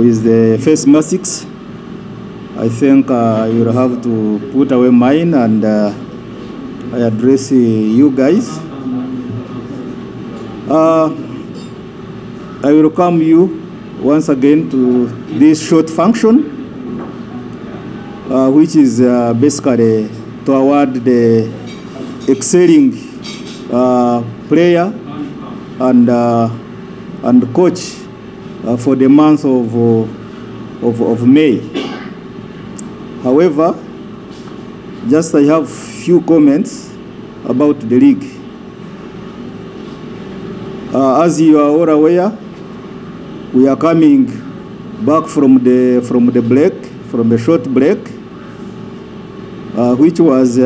with the face masks. I think you'll have to put away mine and I address you guys. I welcome you once again to this short function, which is basically to award the excelling player and coach for the month of May. However, just I have few comments about the league. As you are all aware, we are coming back from the break, from the short break, which was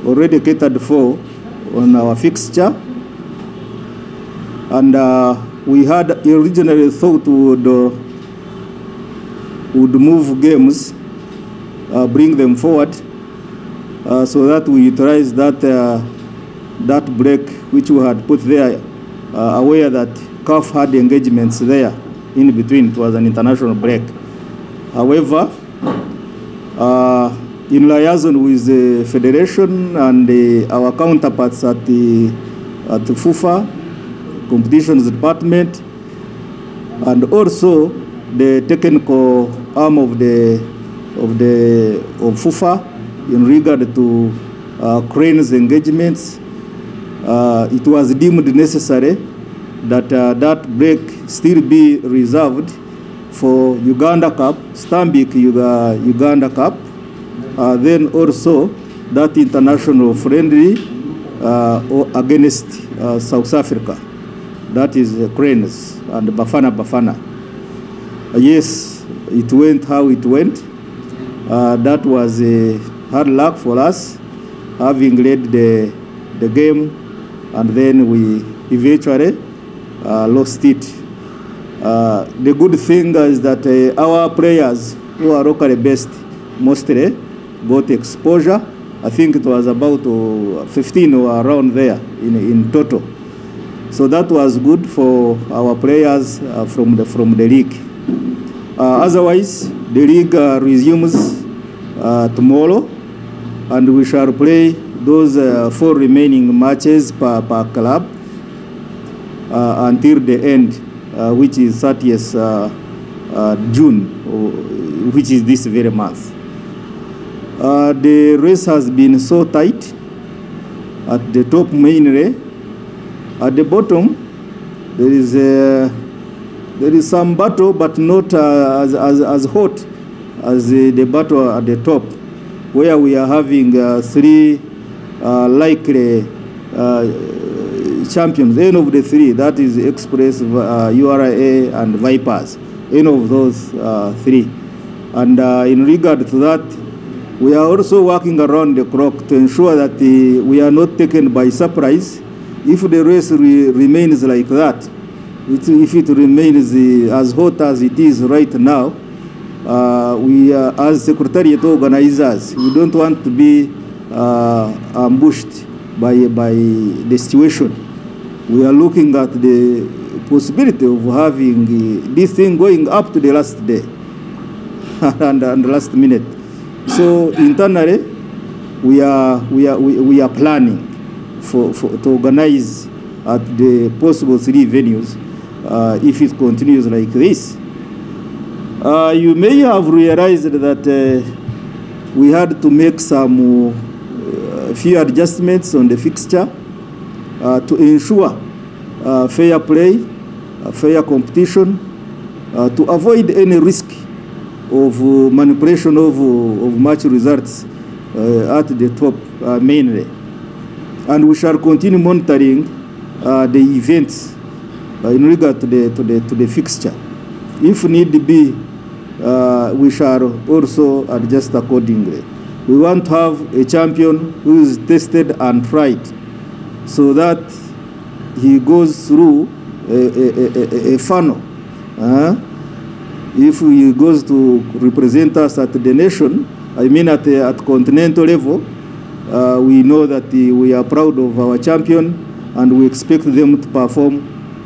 already catered for on our fixture, and we had originally thought would move games, bring them forward, so that we utilize that break which we had put there, aware that CAF had engagements there in between. It was an international break. However, in liaison with the federation and our counterparts at the FUFA competitions department, and also the technical arm of FUFA in regard to cranes engagements, it was deemed necessary that that break still be reserved for Uganda Cup, Stanbic Uganda Cup, then also that international friendly against South Africa, that is cranes and Bafana. Yes, it went how it went. That was a hard luck for us, having led the game, and then we eventually lost it. The good thing is that our players who are locally based mostly got exposure. I think it was about 15 or around there in total. So that was good for our players from the league. Otherwise, the league resumes tomorrow, and we shall play those 4 remaining matches per club until the end, which is 30th June, which is this very month. The race has been so tight at the top mainly. At the bottom, there is some battle, but not as hot as the battle at the top, where we are having 3 likely champions. Any of the 3, that is Express, URA, and Vipers. Any of those 3. And in regard to that, we are also working around the clock to ensure that we are not taken by surprise. If the race remains like that, if it remains as hot as it is right now, we as secretariat organizers, we don't want to be ambushed by the situation. We are looking at the possibility of having this thing going up to the last day and the last minute. So internally, we are planning to organize at the possible 3 venues if it continues like this. You may have realized that we had to make some few adjustments on the fixture to ensure fair play, fair competition, to avoid any risk of manipulation of match results at the top mainly. And we shall continue monitoring the events in regard to the fixture. If need be, we shall also adjust accordingly. We want to have a champion who is tested and tried, so that he goes through a funnel. If he goes to represent us at the nation, I mean at continental level, we know that we are proud of our champion, and we expect them to perform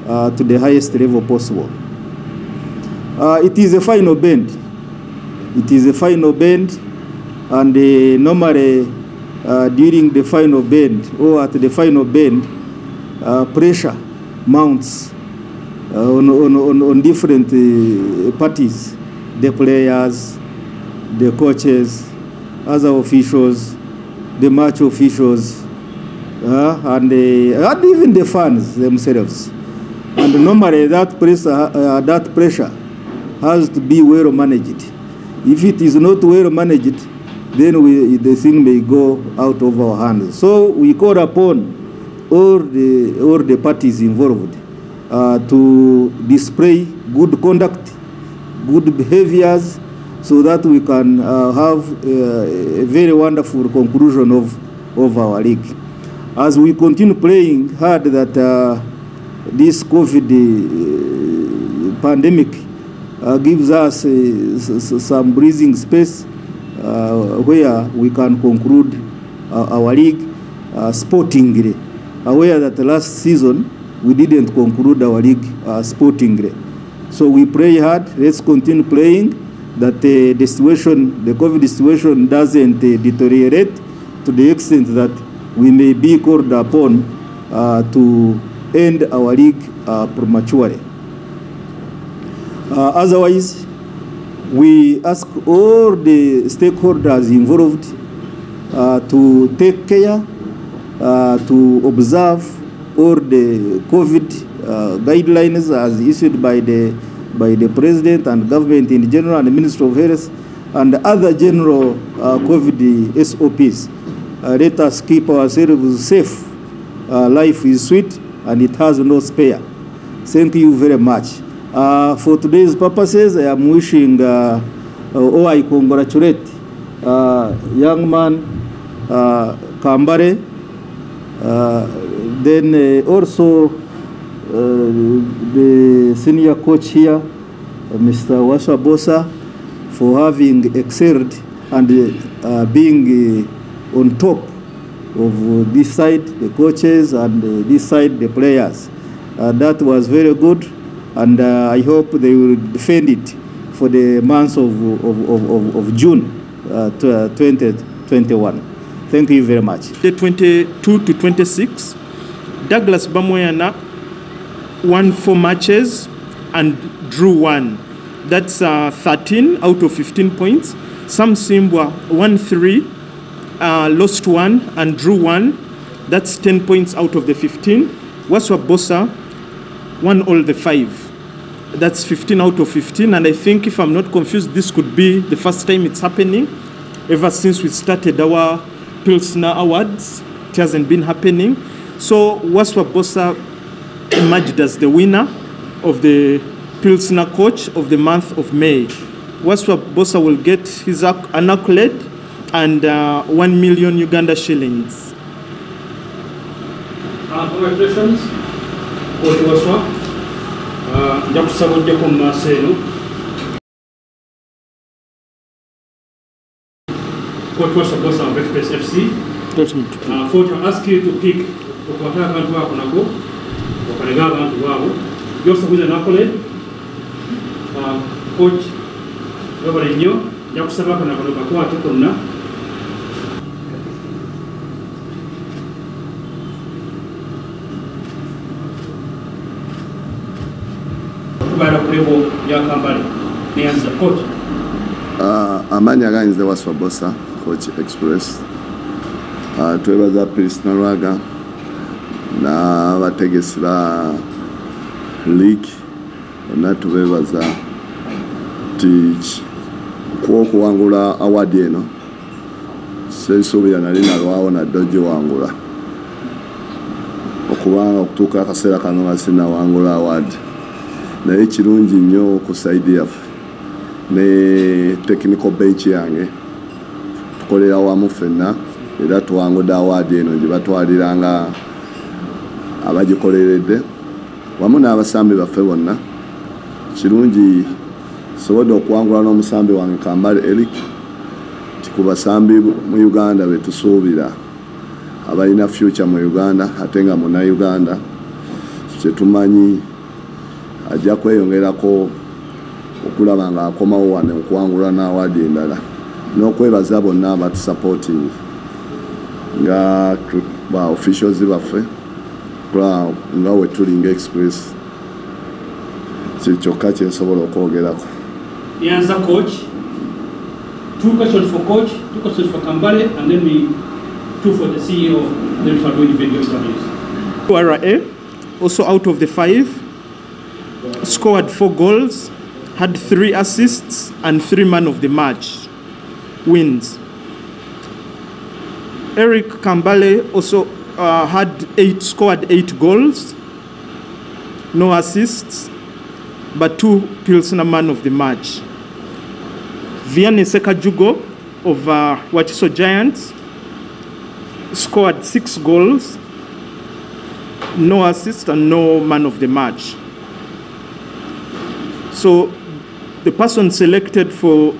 to the highest level possible. It is a final bend. It is a final bend, and normally during the final bend or at the final bend, pressure mounts on different parties, the players, the coaches, other officials, the match officials, and even the fans themselves. And normally that pressure has to be well managed. If it is not well managed, then the thing may go out of our hands. So we call upon all the parties involved to display good conduct, good behaviors, so that we can have a very wonderful conclusion of our league. As we continue playing hard that this COVID pandemic gives us some breathing space where we can conclude our league sportingly. Aware that last season we didn't conclude our league sportingly. So we pray hard, let's continue playing, that the situation, the COVID situation doesn't deteriorate to the extent that we may be called upon to end our league prematurely. Otherwise, we ask all the stakeholders involved to take care, to observe all the COVID guidelines as issued by the President and government in general and the Ministry of Health and other general COVID SOPs. Let us keep ourselves safe. Life is sweet and it has no spare. Thank you very much. For today's purposes, I am wishing, I congratulate young man Kambare, then also the senior coach here, Mr. Waswa Bosa, for having excelled and being on top of this side, the coaches, and this side, the players. That was very good, and I hope they will defend it for the month of June 2021. Thank you very much. The 22 to 26, Douglas Bamoyana won 4 matches and drew 1. That's 13 out of 15 points. Sam Simbwa won 3, lost 1 and drew 1. That's 10 points out of the 15. Waswa Bosa won all the 5. That's 15 out of 15. And I think, if I'm not confused, this could be the first time it's happening. Ever since we started our Pilsner Awards, it hasn't been happening. So Waswa Bosa emerged as the winner of the Pilsner Coach of the month of May. Waswa Bosa will get his an accolade and 1 million Uganda shillings. Congratulations, Coach Waswa. Jakusabujja ku maaso eno. Coach Waswa Bosa of Express FC. Coach, I ask you to pick okwata abantu bako nako okalega abantu babo. Joseph with an accolade. Coach, wabali nnyo jakusaba kana kano kakwate konna. Amanya ganze Waswa Bosa, Coach Express. Twebaza Pilsner Raga na bategesi ba league na tubebaza teach kwa kuwangula award eno. Sensobe yanalina lwawo na doje wangula. Okubanga okutuka akaseera kano nga sina wangula award. Na ekirungi nnyo ku side yaffe ne technical bench yange tukolera wamu ffenna era tuwangudde award eno gye batwaliranga abagikoleredde wamu n'abasambi baffe bonna. Kirungi sobodde okuwangula n'omusambi wange Kambale Eric ti ku basambi mu Uganda be tusuubira abalina future mu Uganda ate nga muna Uganda kye tumanyi ajja kweyongerako okulaba nga akomawo wano okuwangula n'awaadi endala n'okwebaza bonna abatusupporting nga ba officials baffe nga we tuli nga Express kyokka kyensobola okwogerako. Answer coach. 2 questions for coach, 2 questions for Kambale, and then 2 for the CEO, and then for doing video interviews. URA, also out of the 5, scored 4 goals, had 3 assists, and 3 man of the match wins. Eric Kambale also scored 8 goals, no assists, but 2 Pilsner man of the match. Vianney Sekajugo of Wakiso Giants scored 6 goals, no assist and no man of the match. So the person selected for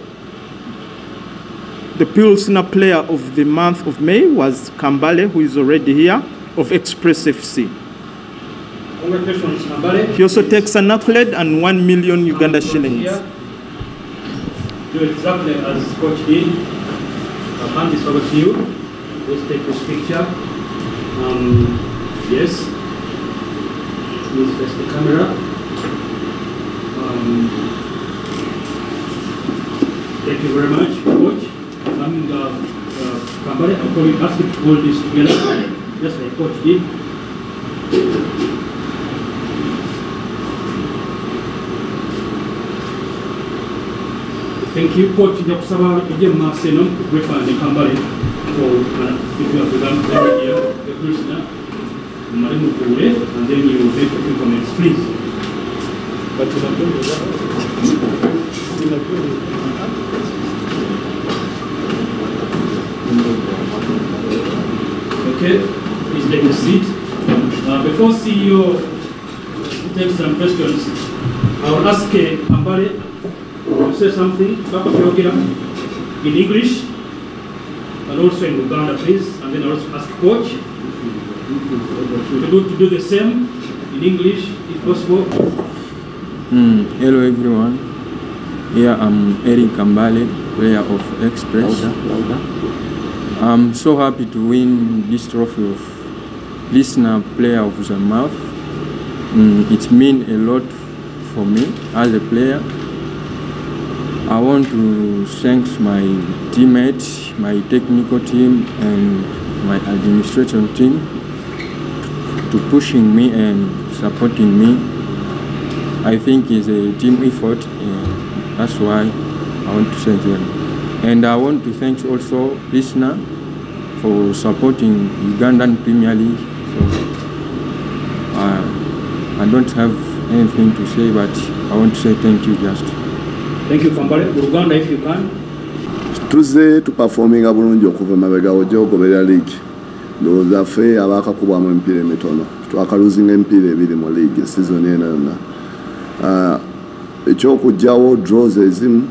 the Pilsner player of the month of May was Kambale, who is already here, of Express FC. Congratulations, Kambale. He also takes an accolade and 1 million Uganda shillings. Do exactly as coach did. I'll hand this over to you. Let's take this picture. Yes. Please face the camera. Thank you very much, coach. Kambale, I'll probably ask you to hold this together, just like coach did. Thank you, coach. Jakusaba again, Marcelo, Griffin, and Kambale for if you have begun the media, the prisoner, Marimu Kure, and then you will make a few comments, please. But you have done okay, please take a seat. Before CEO takes some questions, I will ask Kambale to say something in English and also in Uganda, please, and then I'll also ask coach to do the same in English, if possible. Hello everyone, here I'm Eric Kambale, player of Express. I'm so happy to win this trophy of Listener Player of the Month. It means a lot for me as a player. I want to thank my teammates, my technical team, and my administration team to pushing me and supporting me. I think it's a team effort, and that's why I want to thank them. And I want to thank also Listener for supporting Ugandan Premier League. So I don't have anything to say, but I want to say thank you just. Thank you, Kambale. Uganda, if you can. Tuze tu performing bulungi okuva mabega ogoberera league. Ndowooza ffe abaakakubwamu emipiira emitono. Twakaluzinga emipiira 2 mu league season eno yonna. Ekyokugyawo draws ezimu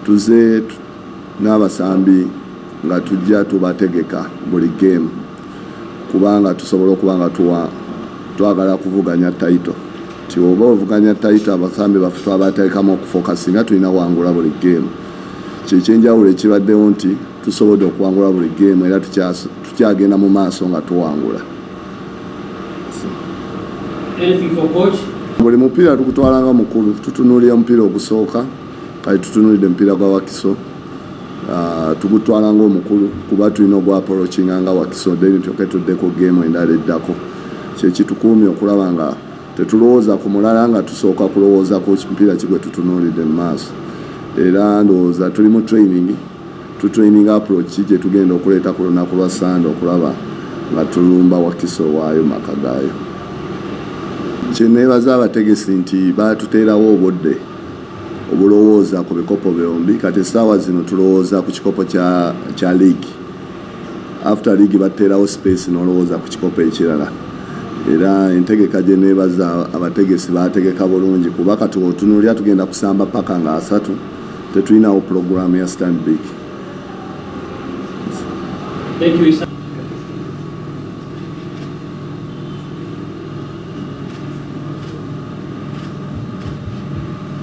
tuze n'abasambi nga tujja tubategeka buli game kubanga tusobola okubanga twagala kuvuganya title. Oba ovuganya title abasambi baffe twabateekamu okufokasinga tulina wangula buli game. Kyekyenjawulo ekibaddewo nti tusobodde okuwangula buli game era tukyagenda mu maaso nga tuwangula. Anything for coach? Buli mupiira tukutwalanga mukulu, tutunuulira omupiira ogusooka kati tutunuulidde omupiira gwa Wakiso. Tugutwalanga omukulu kuba tulina ogwapolochinga nga Wakiso then tuddeko game endala eddako. Kyekitukuumye okulaba nga tetulowooza ku mulala nga tusooka kulowooza ku mpira kigwe tutunuulidde mu maaso. Era ndowooza tuli mu training approach gye tugenda okuleeta ku lunaku lwa Sande okulaba nga tulumba Wakiso waayo maka gaayo. Kyeneebaza abategesi nti baatuteerawo obudde obulowooza ku bikopo byombi kati essaawa zino tulowooza ku kikopo kya league. After league bateerawo space n'olowooza ku kikopo ekirala. Era entegeka gye neebaza abategesi baategeka bulungi kuba kati otunuulira tugenda kusamba paka nga 3 tetulinawo program ya Stanbic. Thank you.